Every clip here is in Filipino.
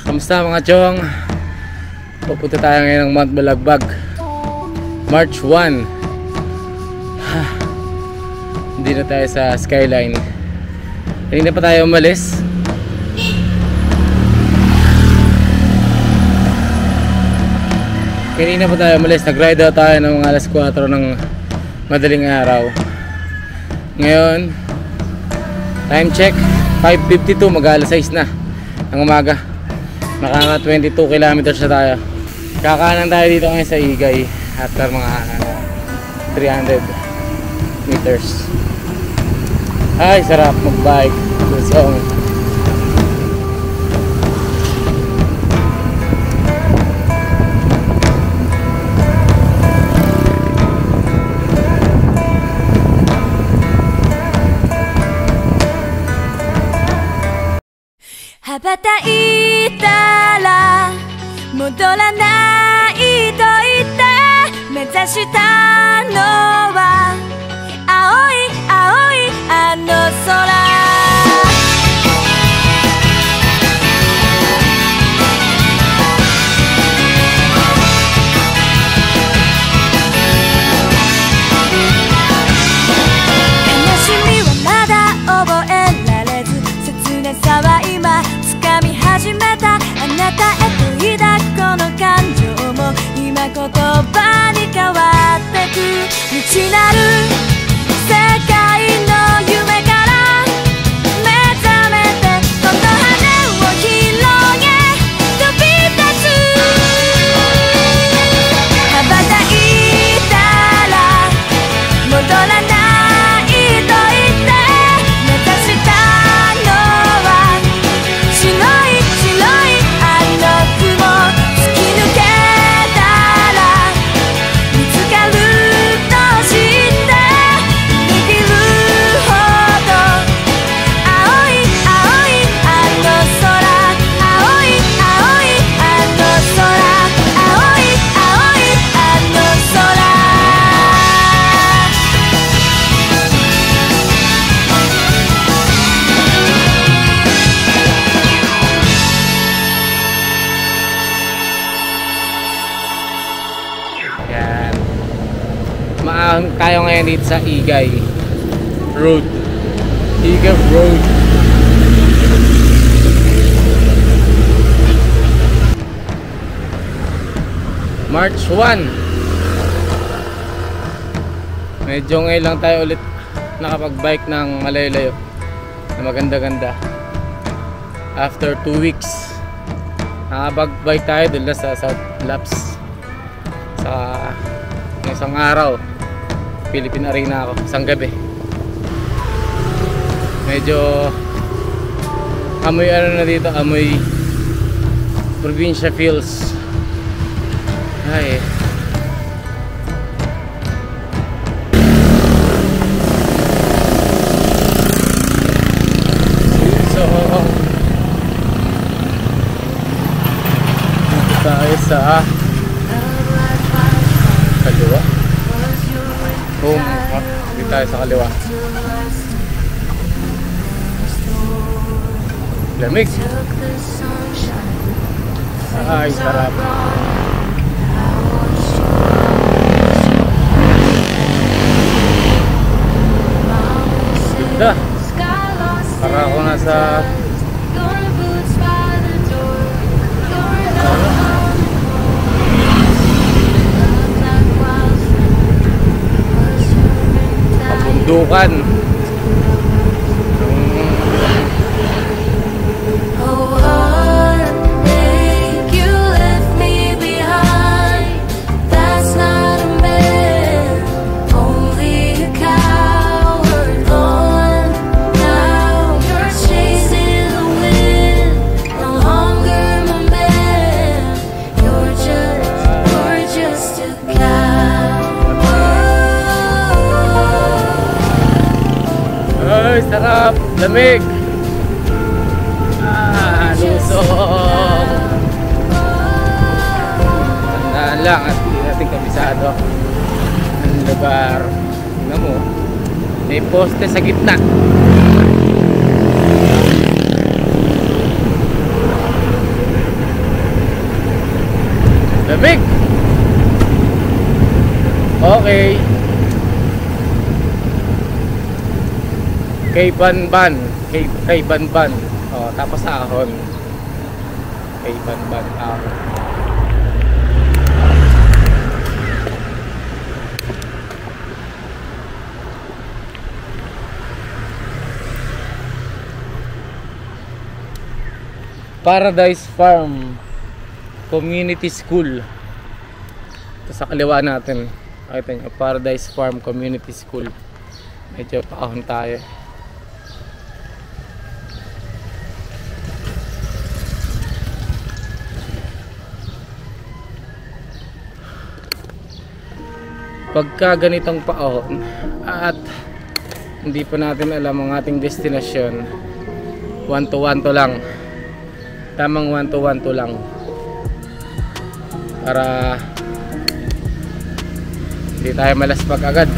Kamusta mga chong? Pupunta tayo ngayon ng Mount Balagbag, March 1. Hindi na tayo sa skyline. Kanina pa tayo umalis. Nag-ride out tayo ng mga alas 4 ng madaling araw. Ngayon, time check 5:52, mag-alas 6 na ng umaga. Nakaka 22 kilometers na tayo. Kakanan tayo dito ngayon sa Igay after mga 300 meters. Ay, sarap mag-bike. Lusong.羽ばたいたら戻らないと言って目指したのは青い青いあの空悲しみはまだ覚えられず切なさは今掴み始めたあなたへと抱くこの感情も今言葉に変わってく未知なる世界の夢から目覚めてこの羽を広げ飛び立つ羽ばたいたら戻らないと言って目指したのは白い白いあの雲突き抜けたら見つかると知って握るほど青い青いあの空青い青いあの空青い青いあの空Yan. Maahon tayo ngayon dito sa Igay Road. Igay Road. March 1. Medyo ngayon lang tayo ulit nakapag-bike ng malayo-layo na maganda-ganda. After 2 weeks nakapag-bike tayo doon sa South Laps sa isang araw. Philippine Arena ako, isang gabi. Medyo amoy ano na dito, amoy probinsya feels. Ay, so dito tayo sa kaliwa. Home, dito tayo sa kaliwa. Lamig. Ay, sarap. Ganda. Para ako nasa kabundukan. Ay, sarap, lamig. Lusong. Tandaan lang at hindi natin kabisado ang lugar. Tingnan mo, may poste sa gitna. Kay Banban. Kay Banban. Oh, tapos ahon. Kay Banban ahon. Paradise Farm Community School. Ito sa kaliwa natin. Nakita nyo, Paradise Farm Community School. Medyo paahon tayo. Pagka ganitong paahon at hindi pa natin alam ang ating destinasyon, 1 to 1 to lang. Tamang 1 to 1 to lang para hindi tayo malaspag agad.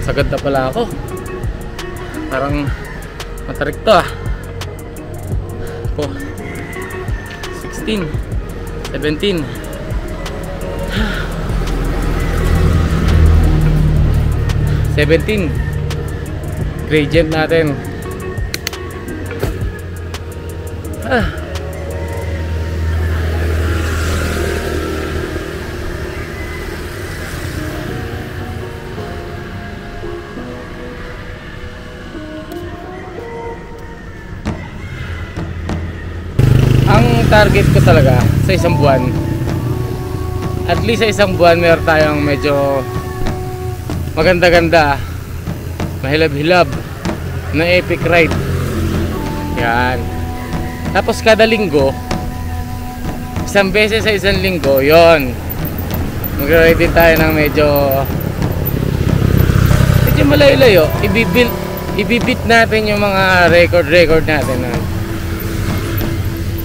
Sagad na pala ako, parang matarik to ah. 16, 17. Gradient natin. Target ko talaga sa isang buwan, at least sa isang buwan meron tayong medyo maganda-ganda, mahilab-hilab na epic ride. Yan. Tapos kada linggo, isang beses sa isang linggo, yon, mag-ride din tayo ng medyo malayo-layo. Ibibit natin yung mga record natin na.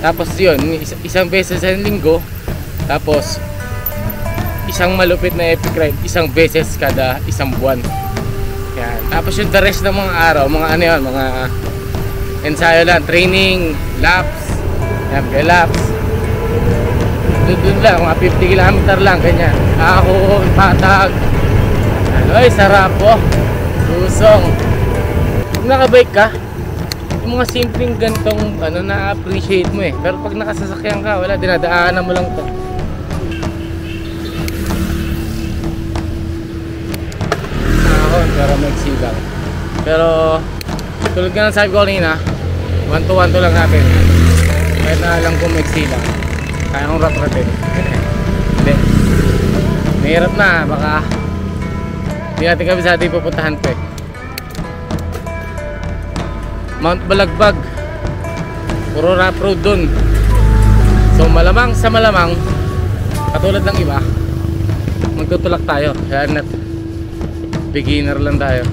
Tapos yun, isang beses sa linggo. Tapos isang malupit na epic ride, isang beses kada isang buwan. Yan. Tapos yung the rest ng mga araw, mga ano yun, mga ensayo lang, training, laps, laps. Doon lang, mga 50 km lang, ganyan. Ahon, patag. Ay, sarap po. Lusong. Kung nakabike ka, yung mga simpleng gantong ano, na-appreciate mo eh. Pero pag nakasasakyan ka, wala, dinadaanan mo lang to. Ahon, pero magsigang. Pero tulad ka ng sabi ko kanina, 1 to 1 to lang natin. Kahit na alam kong magsilang, kaya kong rat-ratin. Hindi, mahirap na, baka hindi natin kabisado yung pupuntahan pa eh. Mount Balagbag, puro rough road dun. So malamang sa malamang, katulad ng iba, magtutulak tayo. Kaya beginner lang tayo.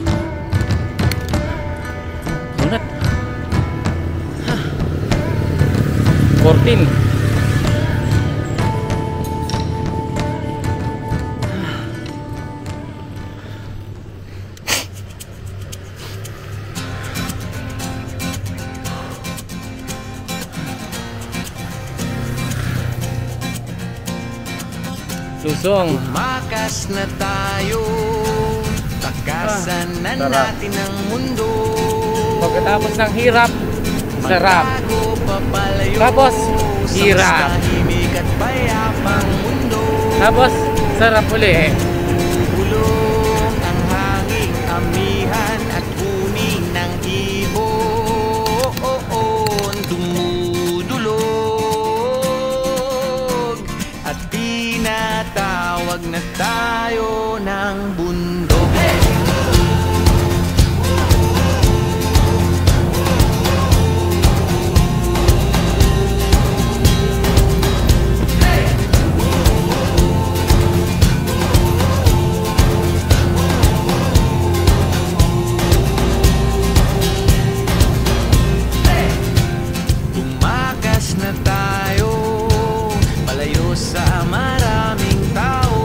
Unat 14. Lusong. Tumakas na tayo, takasan na sarap. natin ang mundo. Pagkatapos ng hirap, sarap. Magbago papalayo, Tapos, hirap. sa mas tahimik at payapang mundo. Tapos, sarap uli eh. Bulong ang hanging amihan at huni ng ibon. Dumudulog at tinatawag na tayo ng bundok. Tumakas na tayo, palayo sa maraming tao.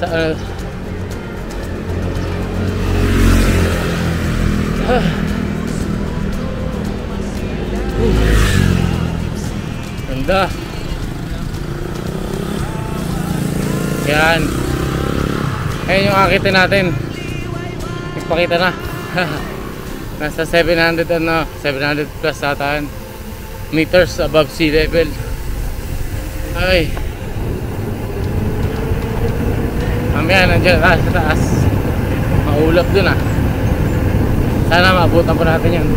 sa ganda. Yan. Ayun yung akitin natin. Nagpakita na. Nasa 700 plus ataan meters above sea level. Ay. Mamaya nandiyan sa taas. Maulap dun ah. Sana maabutan po natin yan.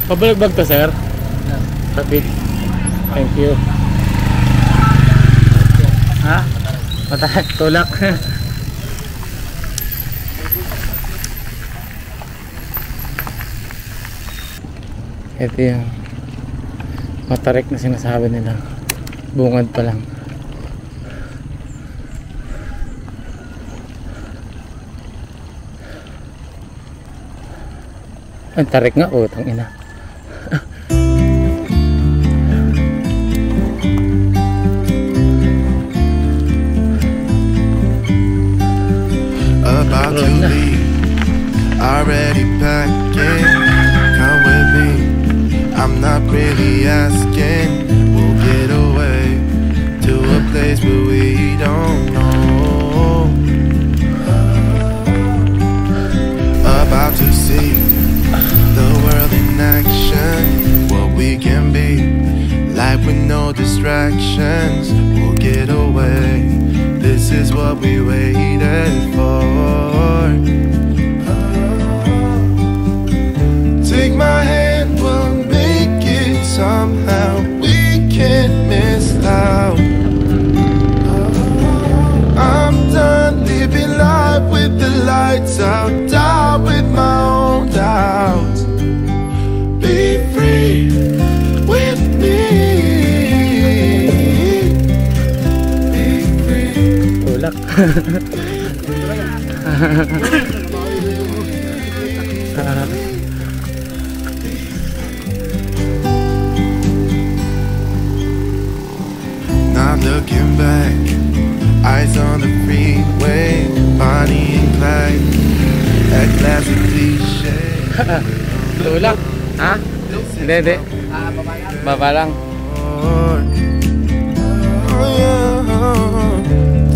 Pabalagbag to sir? Kapit. Thank you. Ha? Matahat, tulak. Ito yung matarik na sinasabi nila. Bungad pa lang. Ang tarik nga, oh, tangina. About to leave, already packing. Come with me, I'm not really asking. We'll get away to a place where we don't know. About to see the world in action, what we can be, life with no distractions. We'll get away, this is what we waited for. Take my hand, we'll make it somehow. We can't miss out. I'm done living life with the lights out, down with my own doubts. Be free with me. Be free. Tulak. Not looking back, eyes on the freeway, Bonnie and Clyde, that classic cliche. Tulak. Ha? Hindi, hindi. Baba lang. Oh, yeah.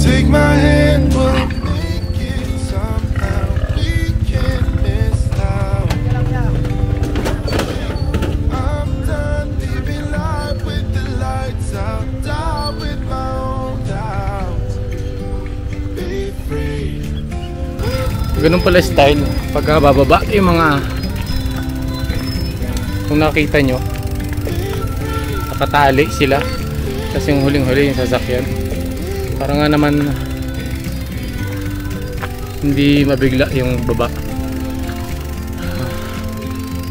Take my hand, we'll make it somehow. We can't miss out. I'm done living life with the lights out, down with my own doubts. Be free. Ganun pala style. Pagka bababa yung mga, kung nakita nyo, nakatali sila. Tapos yung huling-huli yung sasakyan. Para nga naman hindi mabigla yung baba.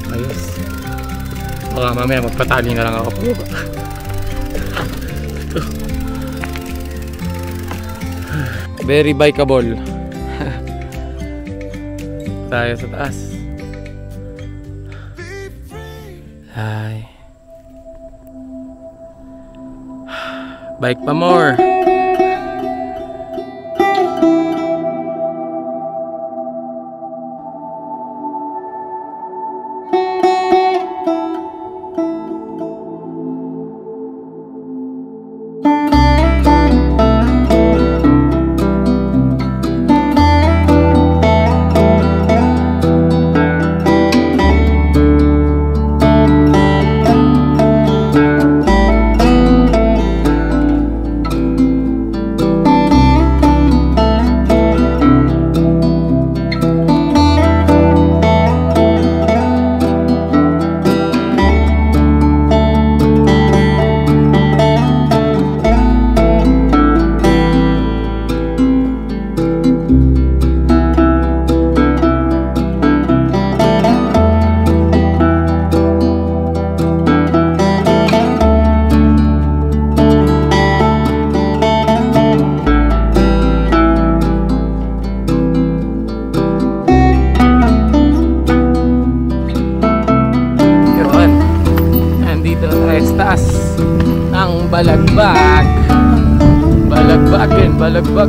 Ayos. Baka mamaya magpatali na lang ako pababa. Very bikeable. Tayo sa taas. Hi. Bike pa more. Balagbag. Balagbagin, balagbag.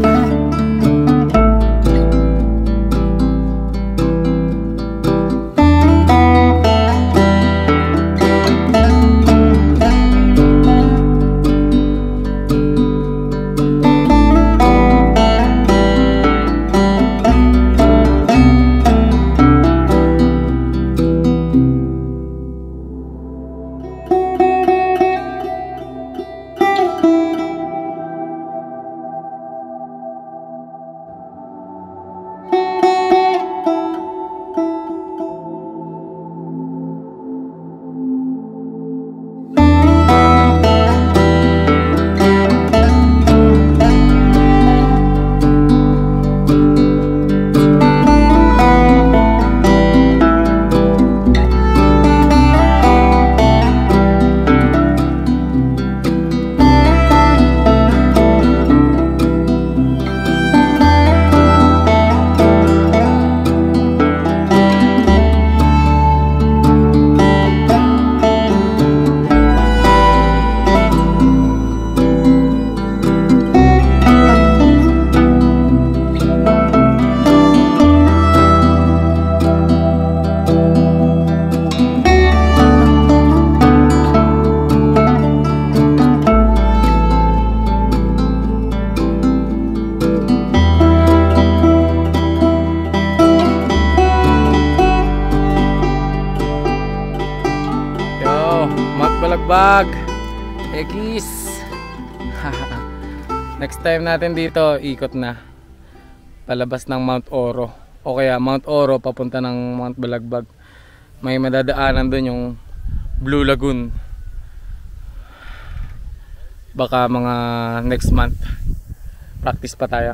Balagbag, Egis. Next time natin dito, ikot na palabas ng Mount Oro, o kaya Mount Oro papunta ng Mount Balagbag. May madadaanan doon yung Blue Lagoon. Baka mga next month practice pa tayo.